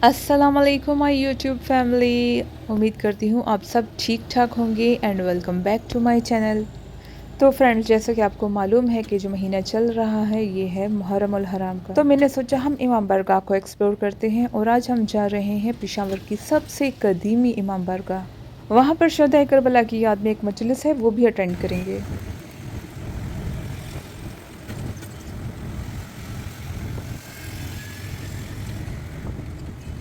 अस्सलाम वालेकुम my YouTube family. उम्मीद करती हूँ आप सब ठीक ठाक होंगे and welcome back to my channel. तो फ्रेंड्स, जैसा कि आपको मालूम है कि जो महीना चल रहा है ये है मुहर्रम उल हराम का। तो मैंने सोचा हम इमाम बारगाह को एक्सप्लोर करते हैं और आज हम जा रहे हैं पेशावर की सबसे कदीमी इमाम बारगाह। वहाँ पर शहदाए करबला की याद में एक मजलिस है, वो भी अटेंड करेंगे।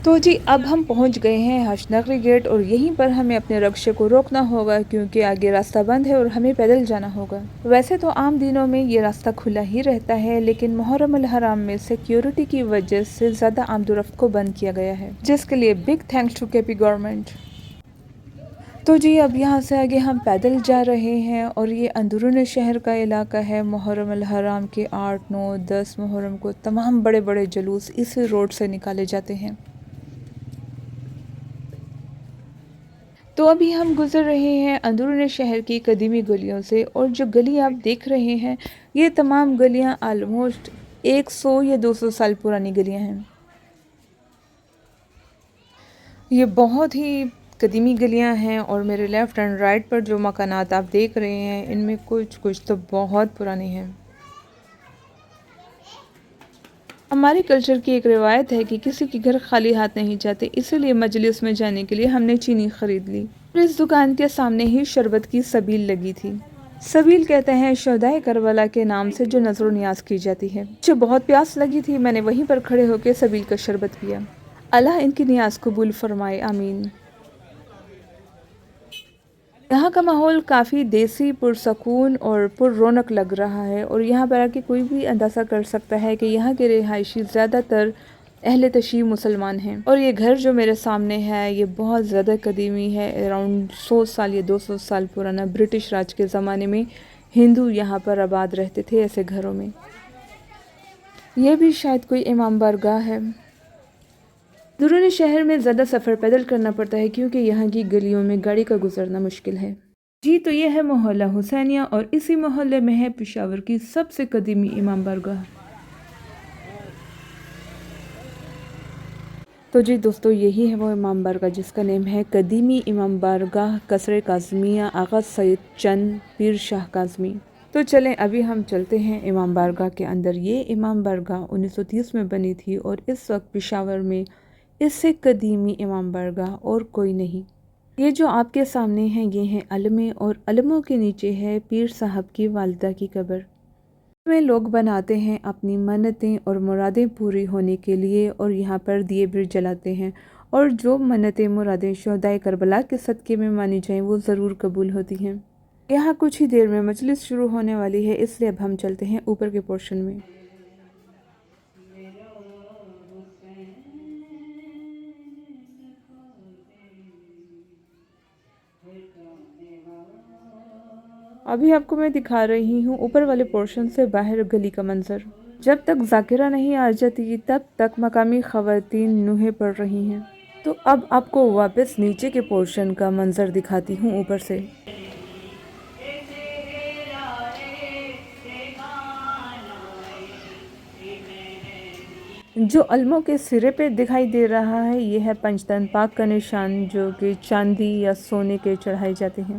तो जी अब हम पहुंच गए हैं हशनगरी गेट और यहीं पर हमें अपने रक्शे को रोकना होगा क्योंकि आगे रास्ता बंद है और हमें पैदल जाना होगा। वैसे तो आम दिनों में ये रास्ता खुला ही रहता है, लेकिन मुहर्रम अल हराम में सिक्योरिटी की वजह से ज़्यादा आमदोरफ्त को बंद किया गया है, जिसके लिए big thanks to KP government. तो जी अब यहाँ से आगे हम पैदल जा रहे हैं और ये अंदरून शहर का इलाका है। मुहर्रम अल हराम के 8, 9, 10 मुहर्रम को तमाम बड़े बड़े जुलूस इसी रोड से निकाले जाते हैं। तो अभी हम गुजर रहे हैं अंदरून शहर की कदीमी गलियों से और जो गली आप देख रहे हैं ये तमाम गलियां आलमोस्ट 100 या 200 साल पुरानी गलियां हैं। ये बहुत ही कदीमी गलियां हैं और मेरे लेफ़्ट एंड राइट पर जो मकानात आप देख रहे हैं इनमें कुछ कुछ तो बहुत पुराने हैं। हमारे कल्चर की एक रिवायत है कि किसी के घर खाली हाथ नहीं जाते, इसीलिए मजलिस में जाने के लिए हमने चीनी खरीद ली। और इस दुकान के सामने ही शरबत की सबील लगी थी। सबील कहते हैं शहदाए करबला के नाम से जो नजर नियाज की जाती है। मुझे बहुत प्यास लगी थी, मैंने वहीं पर खड़े होकर सबील का शरबत पिया। अल्लाह इनकी नियाज कबूल फरमाए, आमीन। यहाँ का माहौल काफ़ी देसी, पुरसकून और पुररौनक लग रहा है और यहाँ पर आके कोई भी अंदाज़ा कर सकता है कि यहाँ के रिहायशी ज़्यादातर अहले तशीह मुसलमान हैं। और ये घर जो मेरे सामने है ये बहुत ज़्यादा कदीमी है, अराउंड 100 साल या 200 साल पुराना। ब्रिटिश राज के ज़माने में हिंदू यहाँ पर आबाद रहते थे ऐसे घरों में। ये भी शायद कोई इमाम बारगाह है। अंदरूनी शहर में ज़्यादा सफ़र पैदल करना पड़ता है क्योंकि यहाँ की गलियों में गाड़ी का गुजरना मुश्किल है। जी तो ये है मोहल्ला हुसैनिया और इसी मोहल्ले में है पेशावर की सबसे कदीमी इमाम बारगाह। तो जी दोस्तों, यही है वो इमाम बारगाह जिसका नेम है कदीमी इमाम बारगाह कसरे काज़मिया आगा सैयद चंद पीर शाह काज़मी। तो चलें अभी हम चलते हैं इमाम बारगाह के अंदर। ये इमाम बारगाह 1930 में बनी थी और इस वक्त पेशावर में इससे कदीमी इमाम बारगाह और कोई नहीं। ये जो आपके सामने हैं ये हैं अलमें और अलमों के नीचे है पीर साहब की वालिदा की कब्र। में लोग बनाते हैं अपनी मन्नतें और मुरादें पूरी होने के लिए और यहाँ पर दिए भी जलाते हैं और जो मन्नतें मुरादें शहदाए करबला के सदक़े में मानी जाएं वो ज़रूर कबूल होती हैं। यहाँ कुछ ही देर में मजलिस शुरू होने वाली है, इसलिए अब हम चलते हैं ऊपर के पोर्शन में। अभी आपको मैं दिखा रही हूँ ऊपर वाले पोर्शन से बाहर गली का मंजर। जब तक जाकिरा नहीं आ जाती तब तक मकामी ख़वातीन नूहें पढ़ रही हैं। तो अब आपको वापस नीचे के पोर्शन का मंजर दिखाती हूँ ऊपर से। जो अलमों के सिरे पे दिखाई दे रहा है ये है पंचतन पाक का निशान, जो कि चांदी या सोने के चढ़ाए जाते हैं।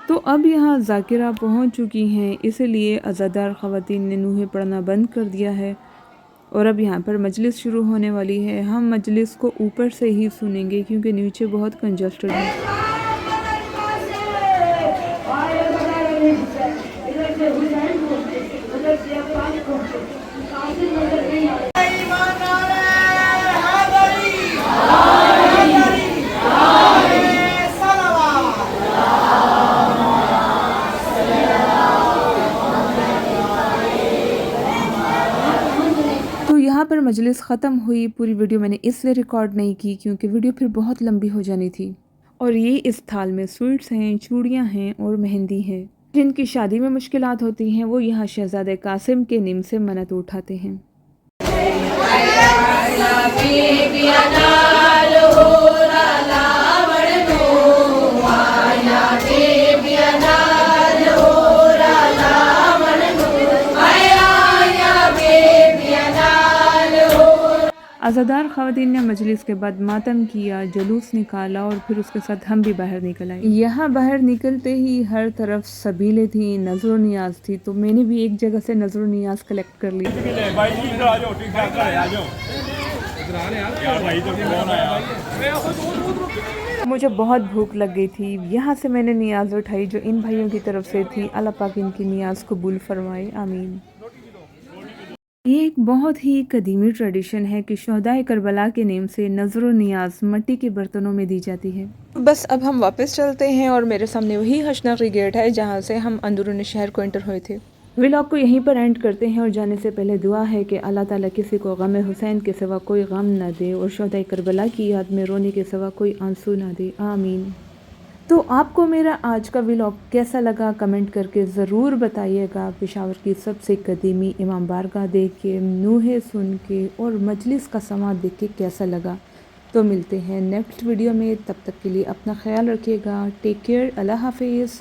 तो अब यहाँ जाकिरा पहुँच चुकी हैं, इसलिए अज़ादार ख़वातीन ने नूहे पढ़ना बंद कर दिया है और अब यहाँ पर मजलिस शुरू होने वाली है। हम मजलिस को ऊपर से ही सुनेंगे क्योंकि नीचे बहुत कंजस्टेड है। यहाँ पर मजलिस ख़त्म हुई। पूरी वीडियो मैंने इसलिए रिकॉर्ड नहीं की क्योंकि वीडियो फिर बहुत लंबी हो जानी थी। और ये इस थाल में स्वीट्स हैं, चूड़ियाँ हैं और मेहंदी है। जिनकी शादी में मुश्किलात होती हैं वो यहाँ शहजादे कासिम के निम से मन्नत उठाते हैं। अज़ादार ख़वातीन ने मजलिस के बाद मातम किया, जुलूस निकाला और फिर उसके साथ हम भी बाहर निकल आए। यहाँ बाहर निकलते ही हर तरफ सबीलें थी, नज़र नियाज थी, तो मैंने भी एक जगह से नज़र नियाज कलेक्ट कर ली। मुझे बहुत भूख लग गई थी। यहाँ से मैंने नियाज उठाई जो इन भाइयों की तरफ से थी। अल्लाह पाक इनकी नियाज कबूल फरमाए, आमीन। ये एक बहुत ही कदीमी ट्रेडिशन है कि शहदाए करबला के नेम से नज़र नियाज मिट्टी के बर्तनों में दी जाती है। बस अब हम वापस चलते हैं और मेरे सामने वही हशनाकी गेट है जहाँ से हम अंदरून शहर को एंटर हुए थे। व्लॉग को यहीं पर एंड करते हैं और जाने से पहले दुआ है कि अल्लाह ताला किसी को गम हुसैन के सिवा कोई गम न दे और शहदाए करबला की याद में रोने के सिवा कोई आंसू न दे, आमीन। तो आपको मेरा आज का व्लॉग कैसा लगा कमेंट करके ज़रूर बताइएगा। पेशावर की सबसे कदीमी इमाम बारगाह देख के, नूहे सुन के और मजलिस का समात देख के कैसा लगा। तो मिलते हैं नेक्स्ट वीडियो में, तब तक के लिए अपना ख्याल रखिएगा। टेक केयर, अल्लाह हाफिज़।